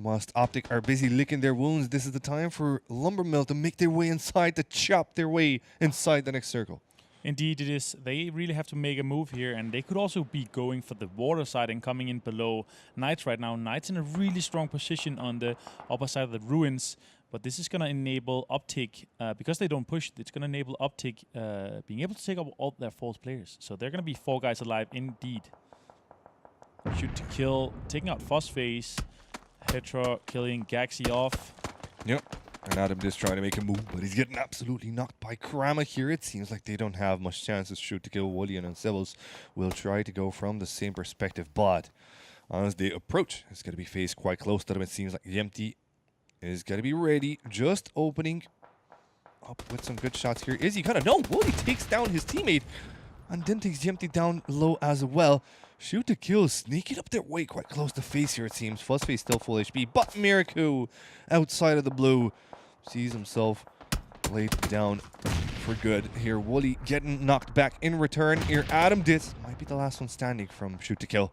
Whilst Optic are busy licking their wounds, this is the time for Lumbermill to make their way inside, to chop their way inside the next circle. Indeed, it is. They really have to make a move here, and they could also be going for the water side and coming in below Knights right now. Knights in a really strong position on the upper side of the ruins, but this is going to enable Optic, because they don't push, it's going to enable Optic being able to take up all their false players. So they're going to be 4 guys alive indeed. Shoot to Kill, taking out Phosphase. Petra killing Gaxi off. Yep. And Adam just trying to make a move, but he's getting absolutely knocked by Krama here. It seems like they don't have much chance to Shoot to Kill. Willian and Civils will try to go from the same perspective, but as they approach, it's going to be faced quite close to them. It seems like Yempty is going to be ready, just opening up with some good shots here. Is he kind of? No, Willie takes down his teammate and then takes Yempty down low as well. Shoot to Kill, sneaking up their way quite close to face here, it seems. Fuzzface still full HP, but Miraku, outside of the blue, sees himself laid down for good here. Wooly getting knocked back in return here. Adam Ditz might be the last one standing from Shoot to Kill.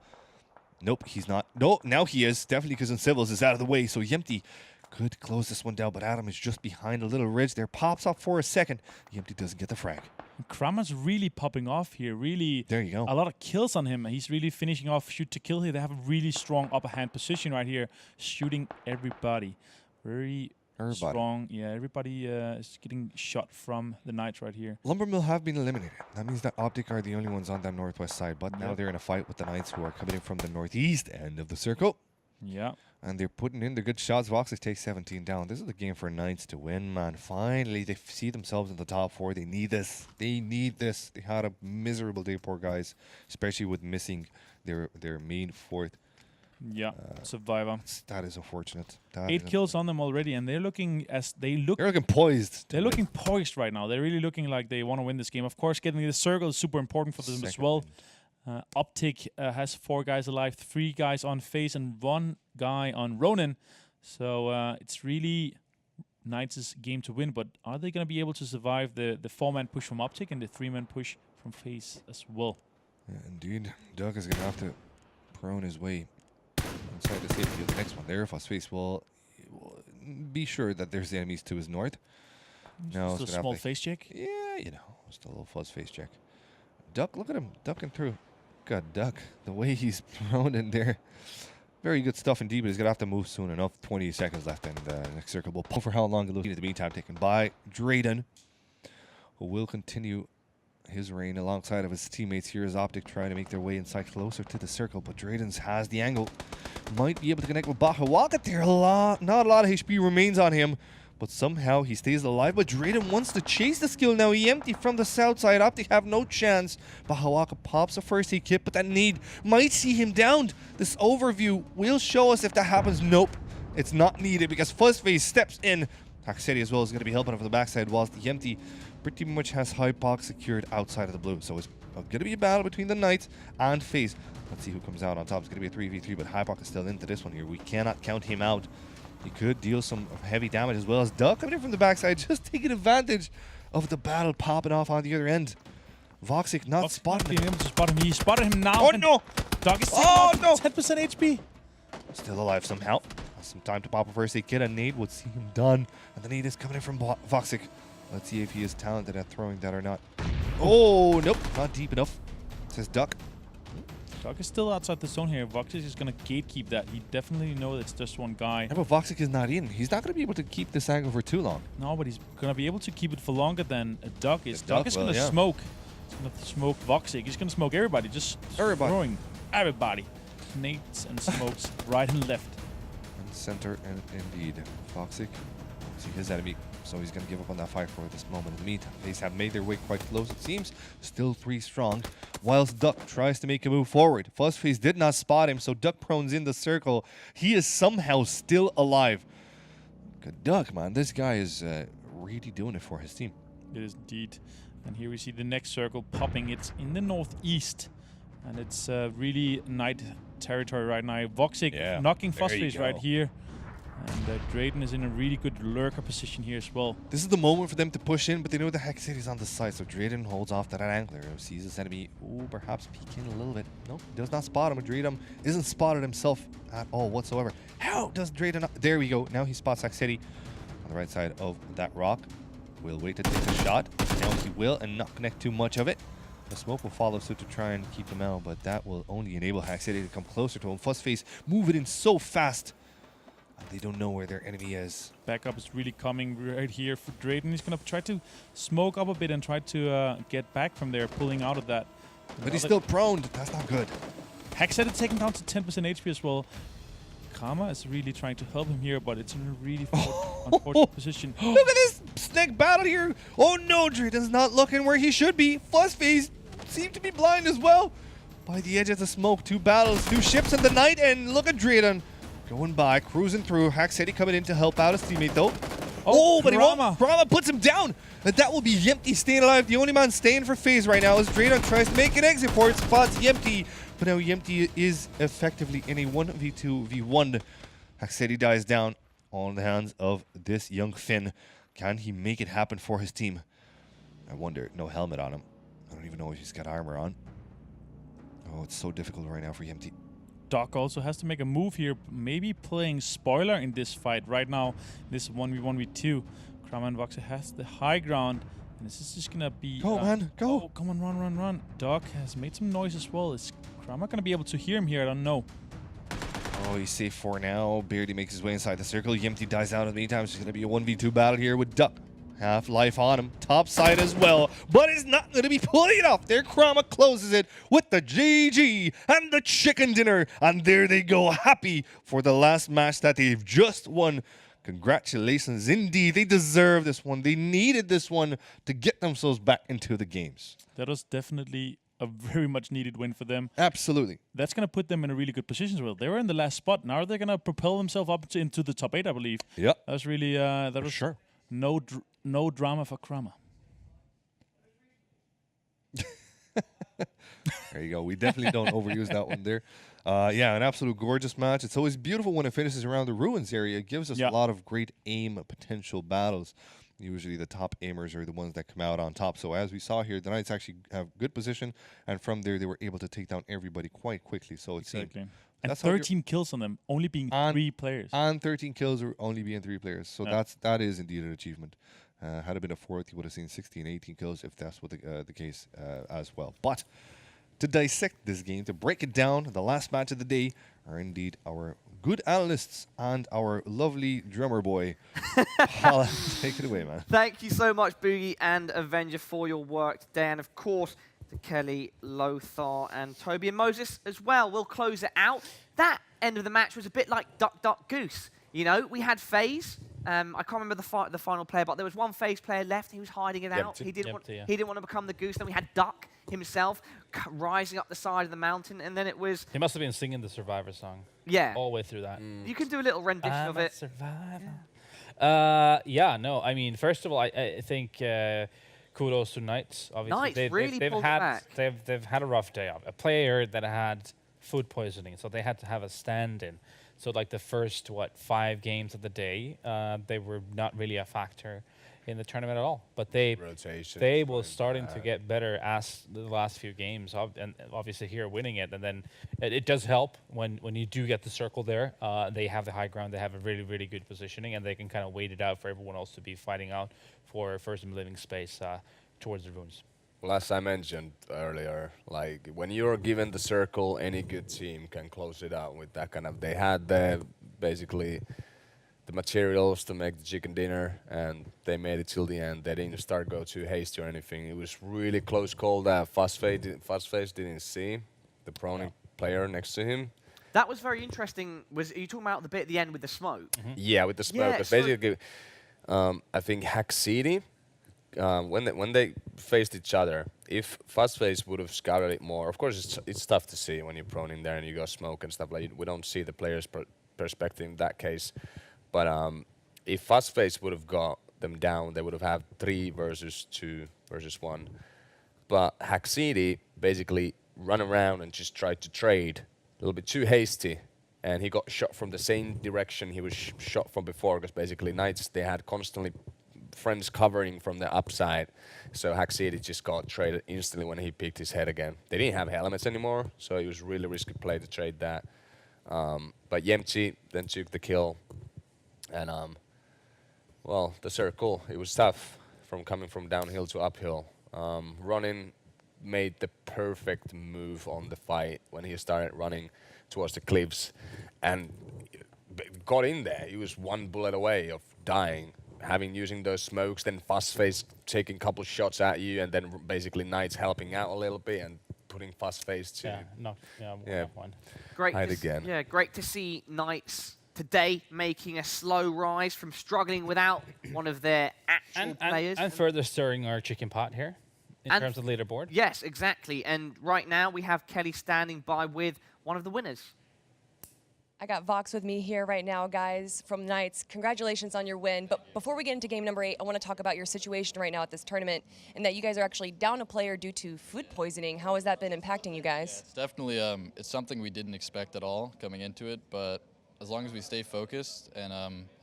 Nope, he's not. No, now he is, definitely because Civils is out of the way, so Yempty could close this one down, but Adam is just behind a little ridge there. Pops up for a second. Yempty doesn't get the frag. Krama's really popping off here. Really, there you go. A lot of kills on him. He's really finishing off Shoot to Kill here. They have a really strong upper hand position right here, shooting everybody. Very Everybody. strong. Yeah, everybody is getting shot from the Knights right here. Lumbermill have been eliminated. That means that Optic are the only ones on that northwest side. But now they're in a fight with the Knights, who are coming in from the northeast end of the circle. Yeah. And they're putting in the good shots. Voxic takes 17 down. This is the game for Knights to win, man. Finally, they see themselves in the top 4. They need this. They need this. They had a miserable day, poor guys, especially with missing their main fourth. Yeah, Survivor. That is unfortunate. That 8 is kills on them already, and they're looking They're looking poised. They're looking poised right now. They're really looking like they want to win this game. Of course, getting the circle is super important for them as well. Optic has 4 guys alive, 3 guys on FaZe, and 1 guy on Ronin. So it's really Knights' game to win. But are they going to be able to survive the 4-man push from Optic and the 3-man push from FaZe as well? Yeah, indeed. Doug is going to have to prone his way inside the safety of the next one. There, FaZe will be sure that there's enemies to his north. Now Just a small face check. Yeah, you know, just a little fuzz face check. Duck, look at him ducking through. God, Duck, the way he's thrown in there. Very good stuff indeed, but he's going to have to move soon enough. 20 seconds left in the next circle. We'll pull for how long it'll be. In the meantime, taken by Drayden, who will continue his reign alongside of his teammates here as Optic try to make their way inside closer to the circle, but Drayden's has the angle. Might be able to connect with Bahawaka there. Not a lot of HP remains on him, but somehow he stays alive. But Drayden wants to chase the skill now. He empty from the south side. Optic have no chance. Bahawaka pops a first aid kit, but that nade might see him downed. This overview will show us if that happens. Nope, it's not needed because Fuzzface steps in. Haxeti as well is going to be helping him from the backside, whilst the empty pretty much has Hypox secured outside of the blue. So it's going to be a battle between the Knights and FaZe. Let's see who comes out on top. It's going to be a 3v3, but Hypox is still into this one here. We cannot count him out. He could deal some heavy damage as well as Duck coming in from the backside, just taking advantage of the battle popping off on the other end. Voxic not spotting him. He spotted him now. Oh no! Duck is 10% HP. Still alive somehow. Some time to pop a first aid kit. A nade would see him done. And the nade is coming in from Voxic. Let's see if he is talented at throwing that or not. Oh, nope. Not deep enough. Says Duck. Duck is still outside the zone here. Voxic is going to gatekeep that. He definitely knows it's just one guy. Yeah, but Voxic is not in. He's not going to be able to keep this angle for too long. No, but he's going to be able to keep it for longer than Duck is. Duck Duck is going to smoke. He's going to smoke Voxic. He's going to smoke everybody. Just throwing everybody. Nades and smokes right and left. And center, and indeed. Voxic. See his enemy. So he's going to give up on that fight for this moment. In the meantime, FaZe have made their way quite close, it seems. Still 3 strong. Whilst Duck tries to make a move forward. Fuzzface did not spot him, so Duck prones in the circle. He is somehow still alive. Good Duck, man. This guy is really doing it for his team. It is indeed. And here we see the next circle popping. It's in the northeast. And it's really Knight territory right now. Voxic knocking Fuzzface right here. And Drayden is in a really good lurker position here as well. This is the moment for them to push in, but they know the Haxeti is on the side, so Drayden holds off that angler. Sees his enemy, perhaps peeking a little bit. Nope, does not spot him. Drayden isn't spotted himself at all whatsoever. How does Drayden not? There we go. Now he spots Haxeti on the right side of that rock. Will wait to take a shot. Now he will and not connect too much of it. The smoke will follow suit to try and keep him out, but that will only enable Haxeti to come closer to him. Fuzzface moving in so fast. They don't know where their enemy is. Backup is really coming right here for Drayden. He's going to try to smoke up a bit and try to get back from there, pulling out of that. But he's still prone. That's not good. Haxeti taken down to 10% HP as well. Kama is really trying to help him here, but it's in a really unfortunate position. Look at this snake battle here. Oh no, Drayden's not looking where he should be. Fuzzface seemed to be blind as well. By the edge of the smoke, 2 battles, 2 ships in the night, and look at Drayden. Going by, cruising through. Haxeti coming in to help out his teammate, though. Oh, but he won't. Brahma puts him down. And that will be Yempty staying alive. The only man staying for FaZe right now as Drayden tries to make an exit for it. Spots Yempty. But now Yempty is effectively in a 1v2v1. Haxeti dies down on the hands of this young Finn. Can he make it happen for his team? I wonder. No helmet on him. I don't even know if he's got armor on. Oh, it's so difficult right now for Yempty. Doc also has to make a move here, maybe playing spoiler in this fight right now. This 1v1v2. Krama and Voxic has the high ground, and this is just gonna be. Go, man, go! Oh, come on, run! Doc has made some noise as well. Is Krama gonna be able to hear him here? I don't know. Oh, he's safe for now. Beardy makes his way inside the circle. Yempty dies out as many times. It's going to be a 1v2 battle here with Duck. Half life on him. Top side as well. But it's not going to be pulling it off. There, Krama closes it with the GG and the chicken dinner. And there they go, happy for the last match that they've just won. Congratulations indeed. They deserve this one. They needed this one to get themselves back into the games. That was definitely a very much needed win for them. Absolutely. That's going to put them in a really good position as well. They were in the last spot. Now they're going to propel themselves up into the top 8, I believe. Yep. That was really, that was sure. No drama for Krama. There you go. We definitely don't overuse that one there. Yeah, an absolute gorgeous match. It's always beautiful when it finishes around the ruins area. It gives us a lot of great aim potential battles. Usually the top aimers are the ones that come out on top. So as we saw here, the Knights actually have good position, and from there they were able to take down everybody quite quickly. So it seemed. And 13 kills on them, only being 3 players. And 13 kills are only being 3 players. So that is indeed an achievement. Had it been a 4th, you would have seen 16, 18 kills if that's what the case as well. But to dissect this game, to break it down, the last match of the day are indeed our good analysts and our lovely drummer boy. Paula, take it away, man. Thank you so much, Boogie and Avenger, for your work today. And of course, to Kelly, Lothar, and Toby and Moses as well. We'll close it out. That end of the match was a bit like Duck, Duck, Goose. You know, we had FaZe. I can't remember the final player, but there was one FaZe player left. He was hiding it out. He didn't want to become the Goose. Then we had Duck himself rising up the side of the mountain, and then it was... He must have been singing the Survivor song. Yeah. All the way through that. You can do a little rendition of it. Survivor. Yeah, no, I mean, first of all, I think kudos to Knights. Obviously, Knights really pulled back. They've had a rough day. A player that had food poisoning, so they had to have a stand-in. So like the first, 5 games of the day, they were not really a factor in the tournament at all. But they were starting to get better as the last few games, and obviously here winning it. And then it does help when you do get the circle there. They have the high ground. They have a really, really good positioning, and they can kind of wait it out for everyone else to be fighting out for first and living space towards the ruins. Well, as I mentioned earlier, like when you're given the circle, any good team can close it out with that kind of. They had basically the materials to make the chicken dinner, and they made it till the end. They didn't go too hasty or anything. It was really close call that Fuzzface didn't see the proning player next to him. That was very interesting. Are you talking about the bit at the end with the smoke? Yeah, with the smoke. Yeah, but basically, I think Hack City, when they faced each other, if Fuzzface would have scouted it more, of course it's tough to see when you're prone in there and you got smoke and stuff like that. We don't see the player's perspective in that case. But if Fuzzface would have got them down, they would have had 3 versus 2 versus 1. But Hack City basically ran around and just tried to trade a little bit too hasty, and he got shot from the same direction he was shot from before, because basically Knights, they had constantly friends covering from the upside, so Hack City just got traded instantly when he peeked his head again. They didn't have helmets anymore, so it was really risky play to trade that. But Yemchi then took the kill, and well, the circle, it was tough from coming from downhill to uphill. Running made the perfect move on the fight when he started running towards the cliffs and got in there. He was 1 bullet away of dying, using those smokes, then Fuzzface taking a couple shots at you, and then basically Knights helping out a little bit and putting Fuzzface to one. Great again. Yeah, great to see Knights today making a slow rise from struggling without one of their actual players. And further stirring our chicken pot here in terms of leaderboard. Yes, exactly. And right now we have Kelly standing by with one of the winners. I got Vox with me here right now, guys, from Knights. Congratulations on your win. But before we get into game number 8, I want to talk about your situation right now at this tournament, and that you guys are actually down a player due to food poisoning. How has that been impacting you guys? Yeah, it's definitely it's something we didn't expect at all coming into it, but as long as we stay focused and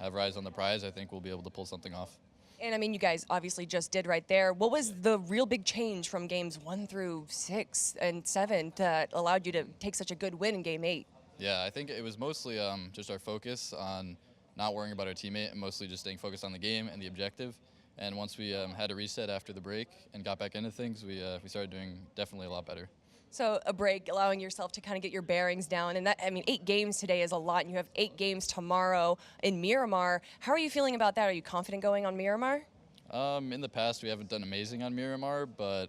have eyes on the prize, I think we'll be able to pull something off. And I mean, you guys obviously just did right there. What was the real big change from games 1 through 6 and 7 that allowed you to take such a good win in game 8? Yeah, I think it was mostly just our focus on not worrying about our teammate and mostly just staying focused on the game and the objective. And once we had a reset after the break and got back into things, we started doing definitely a lot better. So a break, allowing yourself to kind of get your bearings down. And that, I mean, 8 games today is a lot, and you have 8 games tomorrow in Miramar. How are you feeling about that? Are you confident going on Miramar? In the past, we haven't done amazing on Miramar, but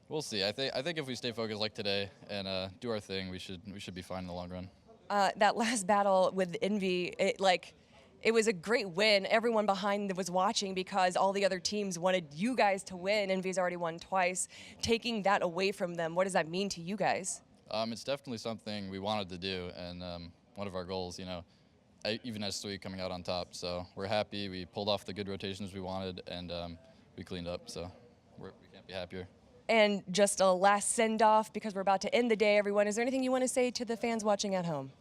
we'll see. I think if we stay focused like today and do our thing, we should be fine in the long run. That last battle with Envy, it was a great win. Everyone behind was watching because all the other teams wanted you guys to win. Envy's already won twice. Taking that away from them, what does that mean to you guys? It's definitely something we wanted to do, and one of our goals, you know, even as Sui coming out on top. So we're happy. We pulled off the good rotations we wanted, and we cleaned up. So we can't be happier. And just a last send-off because we're about to end the day, everyone. Is there anything you want to say to the fans watching at home?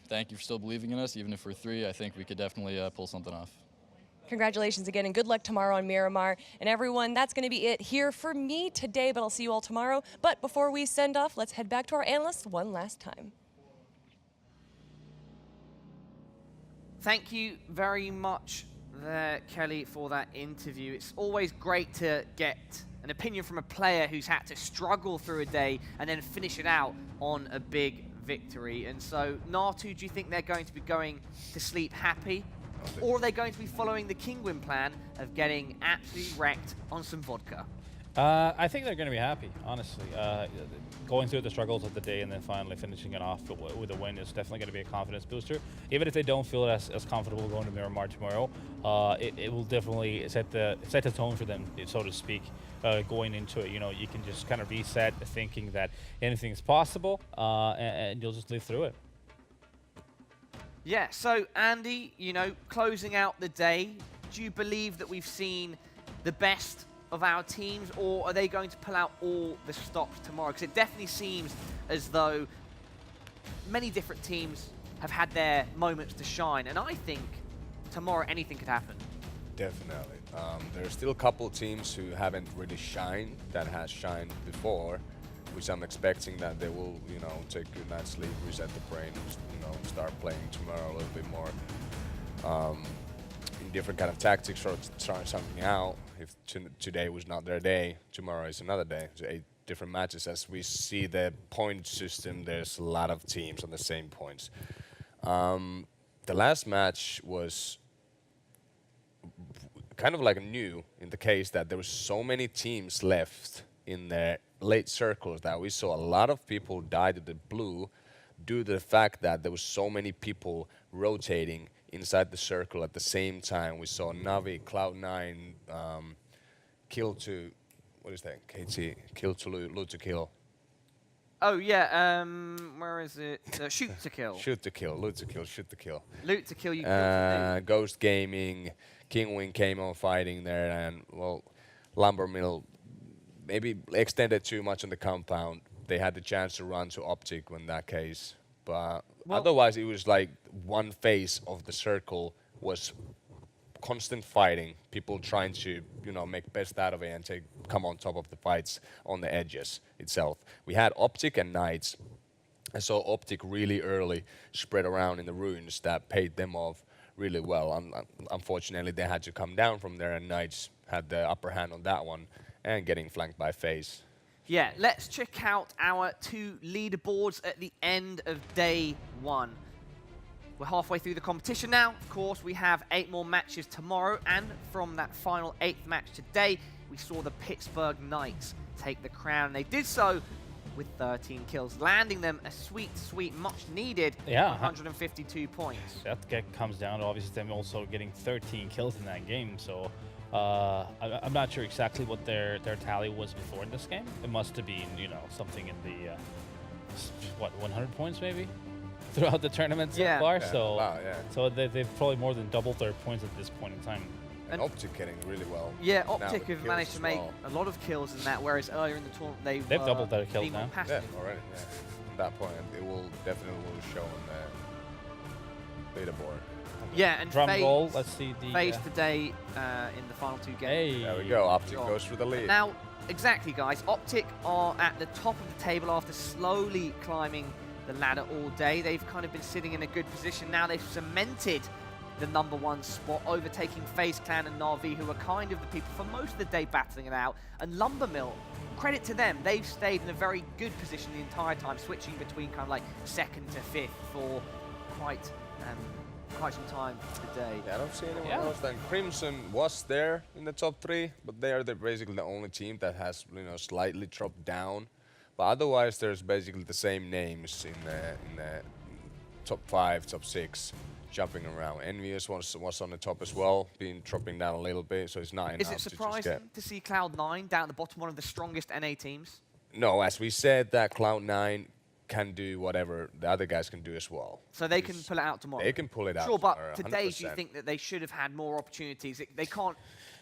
Thank you for still believing in us. Even if we're 3, I think we could definitely pull something off. Congratulations again, and good luck tomorrow on Miramar. And everyone, that's going to be it here for me today, but I'll see you all tomorrow. But before we send off, let's head back to our analysts one last time. Thank you very much there, Kelly, for that interview. It's always great to get an opinion from a player who's had to struggle through a day and then finish it out on a big victory. And so, Natu, do you think they're going to be going to sleep happy? Or are they going to be following the Kingwin plan of getting absolutely wrecked on some vodka? I think they're going to be happy, honestly. Going through the struggles of the day and then finally finishing it off with a win is definitely going to be a confidence booster. Even if they don't feel as comfortable going to Miramar tomorrow, it will definitely set the tone for them, so to speak, going into it. You know, you can just kind of reset thinking that anything's possible, and you'll just live through it. Yeah, so Andy, you know, closing out the day, do you believe that we've seen the best of our teams, or are they going to pull out all the stops tomorrow? Because it definitely seems as though many different teams have had their moments to shine, and I think tomorrow anything could happen. Definitely. There's still a couple teams who haven't really shined that has shined before, which I'm expecting that they will, you know, take a good night's sleep, reset the brain, you know, start playing tomorrow a little bit more in different kind of tactics, or trying something out. If today was not their day, tomorrow is another day. So 8 different matches. As we see the point system, there's a lot of teams on the same points. The last match was kind of like new in the case that there was so many teams left in the late circles that we saw a lot of people die to the blue due to the fact that there was so many people rotating inside the circle at the same time. We saw Navi, Cloud9, kill to, what is that, KT, kill to loot to kill. Oh yeah, where is it? Shoot to kill. Shoot to kill, loot to kill, shoot to kill. Loot to kill, you kill. Ghost Gaming, Kingwin came on fighting there, and well, Lumbermill maybe extended too much on the compound. They had the chance to run to Optic in that case, but otherwise it was like one phase of the circle was constant fighting, people trying to, you know, make best out of it and come on top of the fights on the edges itself. We had Optic and Knights. I saw Optic really early spread around in the ruins that paid them off really well. Unfortunately, they had to come down from there, and Knights had the upper hand on that one and getting flanked by FaZe. Yeah, let's check out our 2 leaderboards at the end of day 1. We're halfway through the competition now. Of course, we have 8 more matches tomorrow, and from that final 8th match today, we saw the Pittsburgh Knights take the crown. They did so with 13 kills, landing them a sweet, much-needed 152 points. That comes down to obviously them also getting 13 kills in that game, so I'm not sure exactly what their tally was before this game. It must have been, you know, something in the, 100 points maybe? Throughout the tournament so far, so they've probably more than doubled their points at this point in time. And Optic getting really well. Yeah, Optic have managed to make a lot of kills in that, whereas earlier in the tournament they've doubled their kills now. Yeah, already. Yeah. At that point, it will definitely show on the leaderboard. Yeah, and drum roll. Let's see the FaZe today in the final 2 games. Hey. There we go. Optic goes for the lead. Now, exactly, guys. Optic are at the top of the table after slowly climbing the ladder all day. They've kind of been sitting in a good position. Now they've cemented the #1 spot, overtaking FaZe Clan and Na'Vi, who are kind of the people for most of the day battling it out. And Lumbermill, credit to them. They've stayed in a very good position the entire time, switching between kind of like 2nd to 5th for quite some time today. Yeah, I don't see anyone else. Then Crimson was there in the top 3, but they are basically the only team that has slightly dropped down. But otherwise, there's basically the same names in the top 5, top 6, jumping around. Envious was on the top as well, dropping down a little bit, so it's not enough. Is it surprising to see Cloud9 down at the bottom, one of the strongest NA teams? No, as we said, that Cloud9 can do whatever the other guys can do as well. So they can pull it out tomorrow? They can pull it out Sure, tomorrow, but today 100%. do you think that they should have had more opportunities? They can't,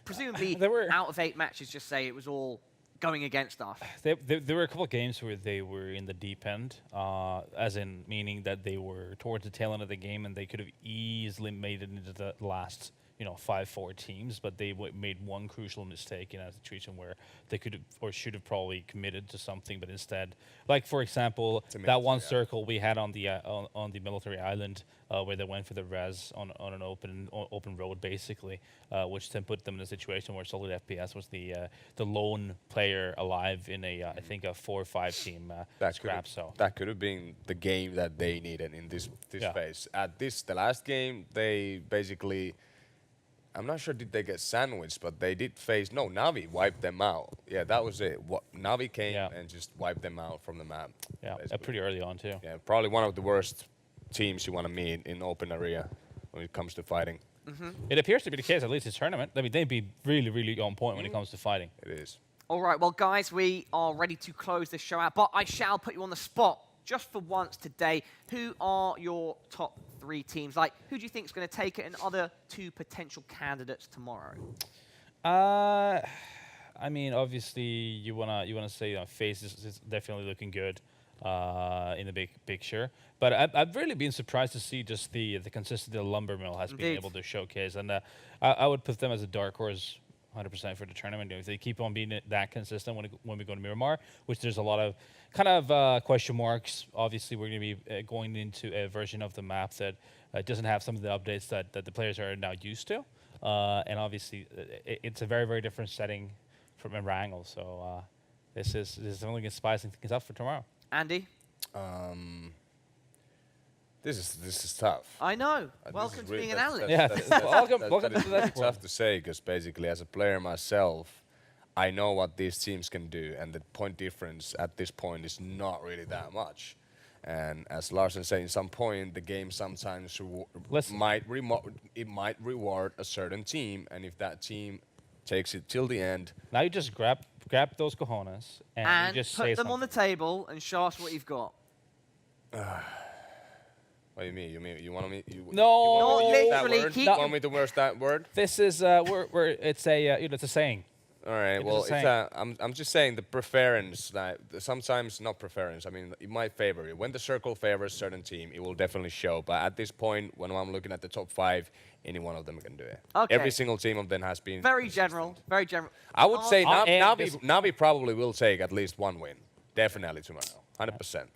presumably, out of 8 matches, just say it was all going against us. There were a couple of games where they were in the deep end, as in meaning that they were towards the tail end of the game and they could have easily made it into the last 5-4 teams, but they made one crucial mistake in a situation where they could have or should have probably committed to something, but instead, like for example, that one circle we had on the military island where they went for the res on an open road basically, which then put them in a situation where Solid FPS was the lone player alive in a I think a 4 or 5 team scrap. So that could have been the game that they needed in this phase. At the last game, they basically. I'm not sure did they get sandwiched, but they did face. No, Navi wiped them out. Yeah, that was it. Navi came and just wiped them out from the map. Yeah, pretty early on too. Yeah, probably one of the worst teams you want to meet in open area when it comes to fighting. It appears to be the case, at least this tournament. I mean, they'd be really, really on point when it comes to fighting. It is. All right, well, guys, we are ready to close this show out, but I shall put you on the spot just for once today. Who are your top 3 teams? Like, who do you think is going to take it, and other 2 potential candidates tomorrow? I mean, obviously, you wanna say FaZe is definitely looking good in the big picture. But I've really been surprised to see just the consistency the Lumbermill has been able to showcase, and I would put them as a dark horse 100% for the tournament. If they keep on being that consistent when we go to Miramar, which there's a lot of kind of question marks. Obviously, we're going to be going into a version of the map that doesn't have some of the updates that the players are now used to. And obviously, it's a very, very different setting from Erangel. So this is only going to spice things up for tomorrow. Andy? This is tough. I know. Welcome to being an analyst. Welcome to that. It's tough to say because basically, as a player myself, I know what these teams can do, and the point difference at this point is not really that much. And as Larson said, at some point, the game sometimes might reward a certain team, and if that team takes it till the end, now you just grab those cojones and you just put say them on the table and show us what you've got. What do you mean? You want me? No, literally. You want me to use that word? This is it's a saying. All right. Well, I'm just saying the preference. Sometimes not preference. I mean, it might favor you. When the circle favors a certain team, it will definitely show. But at this point, when I'm looking at the top 5, any one of them can do it. Okay. Every single team of them has been very general. Very general. I would say Navi probably will take at least 1 win. Definitely tomorrow. 100%.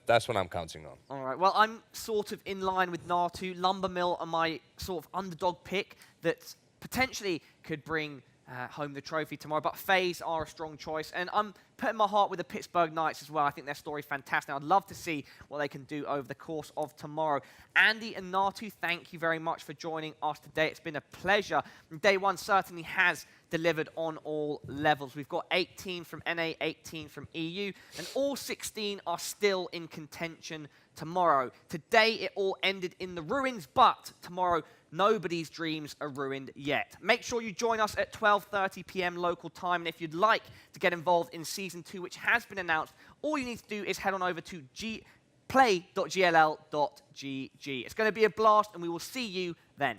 That's what I'm counting on. All right. Well, I'm sort of in line with Natu. Lumbermill are my sort of underdog pick that potentially could bring home the trophy tomorrow. But FaZe are a strong choice. And I'm putting my heart with the Pittsburgh Knights as well. I think their story is fantastic. I'd love to see what they can do over the course of tomorrow. Andy and Natu, thank you very much for joining us today. It's been a pleasure. Day 1 certainly has delivered on all levels. We've got 18 from NA, 18 from EU, and all 16 are still in contention tomorrow. Today, it all ended in the ruins, but tomorrow, nobody's dreams are ruined yet. Make sure you join us at 12:30 p.m. local time, and if you'd like to get involved in Season 2, which has been announced, all you need to do is head on over to play.gll.gg. It's going to be a blast, and we will see you then.